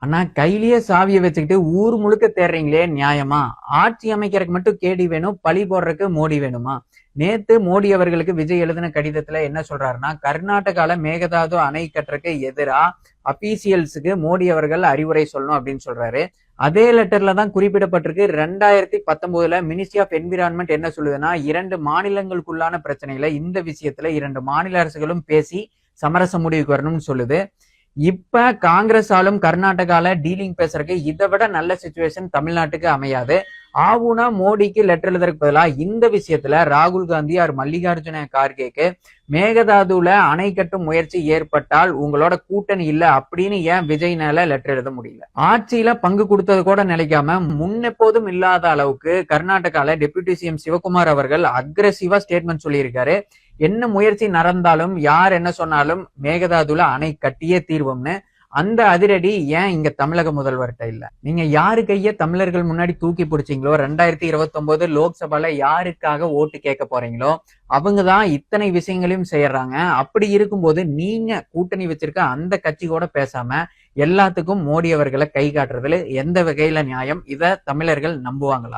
ஆனா கையிலேயே சாவியை வச்சுக்கிட்டு ஊர் முழுக்க தேடுறீங்களே நியாயமா? ஆட்சி அமைக்கிறதுக்கு மட்டும் கேடி வேணும், பழி போடுறதுக்கு மோடி வேணுமா? நேத்து மோடி அவர்களுக்கு விஜய் எழுதின கடிதத்துல என்ன சொல்றாருன்னா, கர்நாடகால மேகதாது அணை கட்டுறதுக்கு எதிரா அபிஷியல்ஸுக்கு மோடி அவர்கள் அறிவுரை சொல்லணும் அப்படின்னு சொல்றாரு. அதே லெட்டர்ல தான் குறிப்பிடப்பட்டிருக்கு. 2019 மினிஸ்ட்ரி ஆஃப் என்விரான்மெண்ட் என்ன சொல்லுதுன்னா, 2 மாநிலங்களுக்குள்ளான பிரச்சனைகளை இந்த விஷயத்துல 2 மாநில அரசுகளும் பேசி சமரச முடிவுக்கு வரணும்னு சொல்லுது. இப்ப காங்கிரஸ் ஆளும் கர்நாடகால டீலிங் பேசுறதுக்கு இதை விட நல்ல சுச்சுவேஷன் தமிழ்நாட்டுக்கு அமையாது. ஆவுனா மோடிக்கு லெட்டர் எழுதுறதுக்கு பதிலா இந்த விஷயத்துல ராகுல் காந்தி ஆர் மல்லிகார்ஜுன கார்கேக்கு மேகதாதுல அணை கட்டும் முயற்சி ஏற்பட்டால் உங்களோட கூட்டணி இல்ல அப்படின்னு ஏன் விஜய்னால லெட்டர் எழுத முடியல? ஆட்சியில பங்கு கொடுத்தது கூட நினைக்காம முன்னெப்போதும் இல்லாத அளவுக்கு கர்நாடகால டெபுட்டி சிஎம் சிவகுமார் அவர்கள் அக்ரெசிவா ஸ்டேட்மெண்ட் சொல்லியிருக்காரு. என்ன முயற்சி நடந்தாலும் யார் என்ன சொன்னாலும் மேகதாதுல அணை கட்டியே தீர்வோம்னு. அந்த அதிரடி ஏன் இங்க தமிழக முதல்வர்கிட்ட இல்ல? நீங்க யாரு கைய தமிழர்கள் முன்னாடி தூக்கி பிடிச்சீங்களோ, 2029 லோக்சபால யாருக்காக ஓட்டு கேட்க போறீங்களோ அவங்கதான் இத்தனை விஷயங்களையும் செய்யறாங்க. அப்படி இருக்கும்போது நீங்க கூட்டணி வச்சிருக்க அந்த கட்சி கூட பேசாம எல்லாத்துக்கும் மோடி அவர்களை கை காட்டுறதுல எந்த வகையில நியாயம்? இத தமிழர்கள் நம்புவாங்களா?